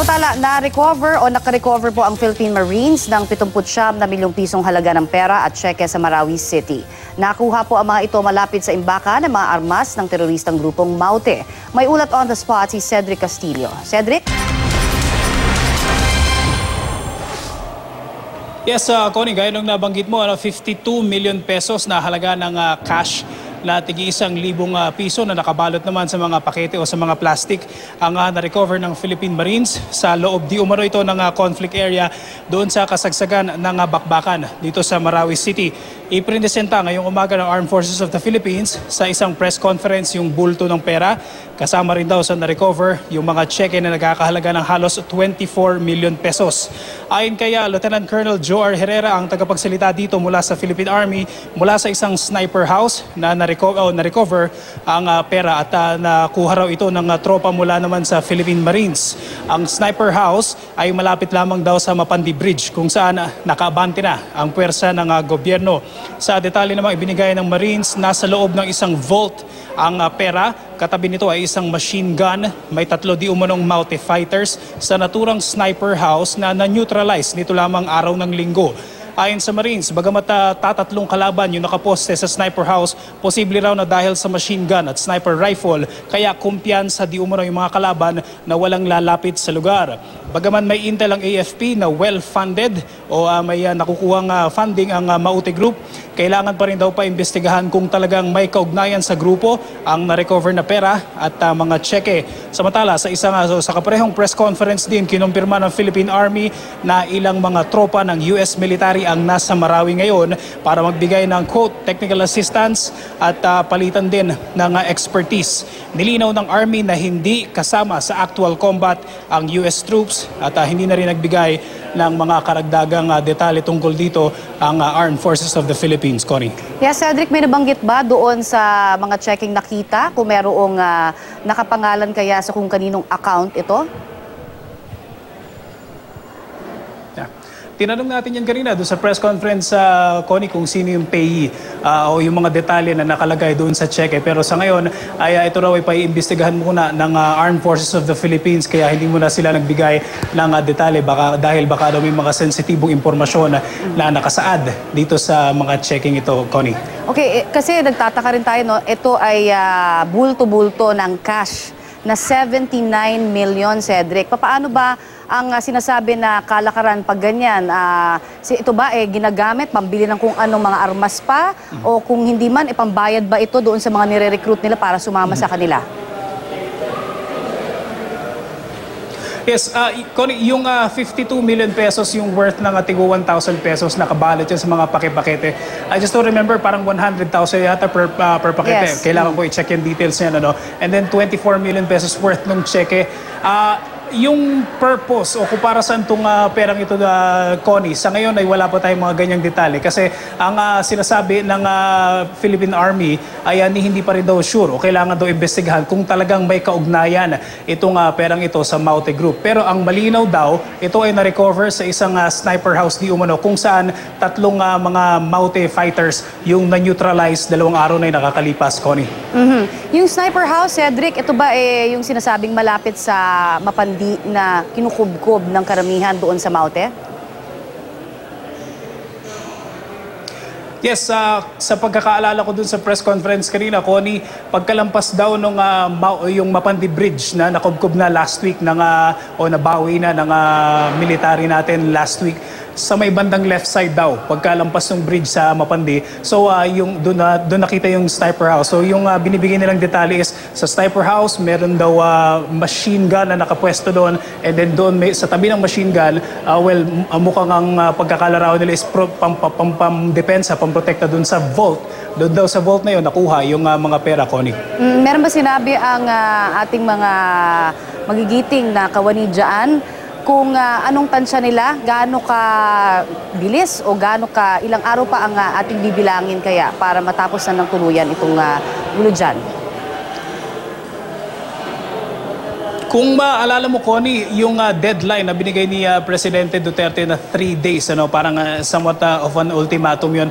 Samantala, na-recover o naka-recover po ang Philippine Marines ng 79 na milyong pisong halaga ng pera at tseke sa Marawi City. Nakuha po ang mga ito malapit sa imbaka ng mga armas ng teroristang grupong Maute. May ulat on the spot si Cedric Castillo. Cedric? Yes, Connie, gaya nung nabanggit mo, 52 million pesos na halaga ng cash na tig-1,000 piso na nakabalot naman sa mga pakete o sa mga plastic ang na-recover ng Philippine Marines sa loob di umano ito ng conflict area doon sa kasagsagan ng bakbakan dito sa Marawi City. Iprinesenta ngayong umaga ng Armed Forces of the Philippines sa isang press conference yung bulto ng pera. Kasama rin daw sa na-recover yung mga cheque na nagkakahalaga ng halos 24 million pesos. Ayon kay Lieutenant Colonel Joar Herrera, ang tagapagsalita dito mula sa Philippine Army, mula sa isang sniper house na na-recover ang pera at nakuha raw ito ng tropa mula naman sa Philippine Marines. Ang sniper house ay malapit lamang daw sa Mapandi Bridge kung saan nakaabante na ang puwersa ng gobyerno. Sa detalye namang ibinigay ng Marines, nasa loob ng isang vault ang pera. Katabi nito ay isang machine gun. May 3 di umanong Maute fighters sa naturang sniper house na na-neutralize nito lamang araw ng linggo. Ayon sa Marines, bagamat tatatlong kalaban yung nakaposte sa sniper house, posible raw na dahil sa machine gun at sniper rifle, kaya kumpiyansa di umano yung mga kalaban na walang lalapit sa lugar. Bagaman may intel ang AFP na well-funded o may nakukuhang funding ang Maute Group, kailangan pa rin daw paimbestigahan kung talagang may kaugnayan sa grupo ang na-recover na pera at mga cheque. Samantala, sa kaparehong press conference din, kinumpirma ng Philippine Army na ilang mga tropa ng US military ang nasa Marawi ngayon para magbigay ng quote, technical assistance at palitan din ng expertise. Nilinaw ng Army na hindi kasama sa actual combat ang US troops at hindi na rin nagbigay ng mga karagdagang detalye tungkol dito ang Armed Forces of the Philippines. Connie. Yes, Cedric, may nabanggit ba doon sa mga checking nakita kung merong nakapangalan kaya sa kung kaninong account ito? Tinanong natin yan kanina doon sa press conference sa Connie kung sino yung payee o yung mga detalye na nakalagay doon sa cheque. Pero sa ngayon, ay ito raw ay paiimbestigahan muna ng Armed Forces of the Philippines kaya hindi muna sila nagbigay ng detalye dahil baka daw may mga sensitibong impormasyon na nakasaad dito sa mga checking ito, Connie. Okay, kasi nagtataka rin tayo, no? Ito ay bulto-bulto ng cash na 79 million, Cedric. Paano ba ang sinasabi na kalakaran pag ganyan? Ito ba ginagamit, pambili ng kung anong mga armas pa? O kung hindi man, pambayad ba ito doon sa mga nire-recruit nila para sumama sa kanila? Yes, yung 52 million pesos yung worth ng tigo 1,000 pesos nakabalot yan sa mga pakete. I just don't remember, parang 100,000 yata per pakete. Yes. Kailangan ko i-check yung details niyan. And then 24 million pesos worth ng cheque. Yung purpose o kung para saan itong perang ito na Connie, sa ngayon ay wala pa tayong mga ganyang detalye. Kasi ang sinasabi ng Philippine Army ay hindi pa rin daw sure o kailangan daw imbestigahan kung talagang may kaugnayan itong perang ito sa Maute Group. Pero ang malinaw daw, ito ay na-recover sa isang sniper house di umano kung saan 3 mga Maute fighters yung na-neutralize 2 araw na nakakalipas, Connie. Yung sniper house, Cedric, ito ba yung sinasabing malapit sa Mapandi na kinukubkob ng karamihan doon sa Maute? Yes, sa pagkakaalala ko dun sa press conference kanina, Connie, pagkalampas daw nung yung Mapandi Bridge na nakubkob na last week o nabawi na ng military natin last week, sa may bandang left side daw, pagkalampas ng bridge sa Mapandi. So, doon nakita yung sniper house. So, yung binibigay nilang detalye is sa sniper house, meron daw machine gun na nakapwesto doon. And then doon, sa tabi ng machine gun, mukhang ang pagkakalaraw nila is pamdepensa, pamprotekta doon sa vault. Doon daw sa vault na yun, nakuha yung mga pera, Connie. Meron ba sinabi ang ating mga magigiting na kawani dyan kung anong tansya nila, gaano ka bilis o gaano ka ilang araw pa ang ating bibilangin kaya para matapos na ng tuluyan itong gulo dyan? Kung maalala mo, Connie, yung deadline na binigay ni Presidente Duterte na 3 days, parang somewhat of an ultimatum yun.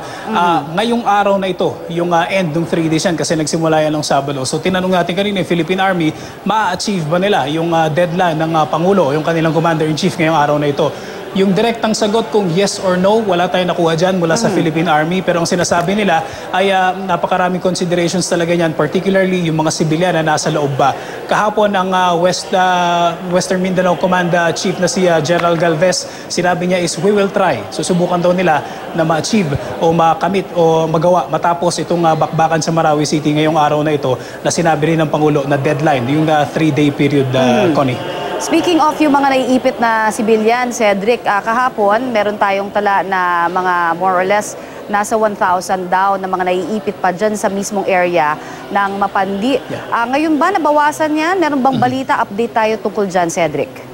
Ngayong araw na ito, yung end ng 3 days yan kasi nagsimula yan ng Sabado. So tinanong natin kanina yung Philippine Army, ma-achieve ba nila yung deadline ng Pangulo, yung kanilang Commander-in-Chief ngayong araw na ito? Yung direktang sagot kung yes or no, wala tayong nakuha dyan mula sa Philippine Army. Pero ang sinasabi nila ay napakaraming considerations talaga niyan, particularly yung mga sibilyan na nasa loob ba. Kahapon ang Western Mindanao Command Chief na si General Galvez, sinabi niya is we will try. Susubukan daw nila na ma-achieve o makamit o magawa matapos itong bakbakan sa Marawi City ngayong araw na ito na sinabi rin ng Pangulo na deadline, yung 3-day period, Connie. Speaking of yung mga naiipit na civilian, Cedric, kahapon meron tayong tala na mga more or less nasa 1,000 daw na mga naiipit pa dyan sa mismong area ng Mapandi. Ngayon ba nabawasan yan? Meron bang balita? Update tayo tungkol dyan, Cedric.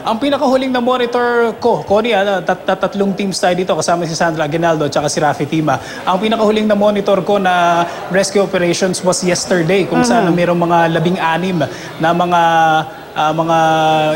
Ang pinakahuling na monitor ko, Connie, tatlong teams tayo dito kasama si Sandra Aguinaldo at si Rafi Tima. Ang pinakahuling na monitor ko na rescue operations was yesterday kung saan mayroong mga 16 na mga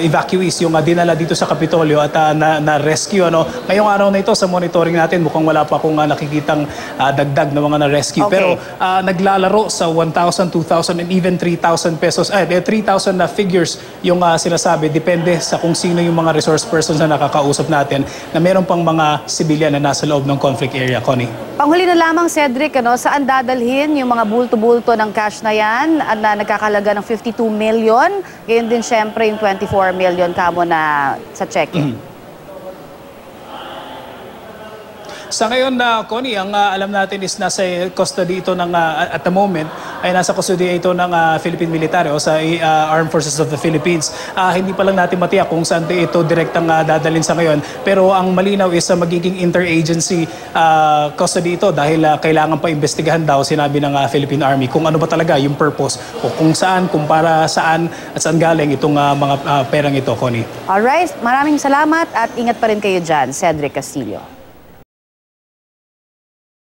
evacuees yung dinala dito sa Kapitolyo at na-rescue. Ngayong araw na ito sa monitoring natin mukhang wala pa akong nakikitang dagdag na mga na-rescue. Okay. Pero naglalaro sa 1,000, 2,000 and even 3,000 pesos. 3,000 na figures yung sinasabi. Depende sa kung sino yung mga resource persons na nakakausap natin na meron pang mga civilian na nasa loob ng conflict area, Connie. Panghuli na lamang, Cedric, saan dadalhin yung mga bulto-bulto ng cash na yan na nagkakalaga ng 52 million? Ngayon din syempre yung 24 million kamo na sa check-in. Sa ngayon, Connie, ang alam natin is nasa custody ito ng, at the moment, ay nasa custody ito ng Philippine Military o sa Armed Forces of the Philippines. Hindi pa lang natin matiyak kung saan ito direktang dadalhin sa ngayon. Pero ang malinaw is magiging interagency custody ito dahil kailangan pa imbestigahan daw, sinabi ng Philippine Army, kung ano ba talaga yung purpose o kung saan, kung para saan at saan galing itong mga perang ito, Connie. Alright, maraming salamat at ingat pa rin kayo dyan, Cedric Castillo.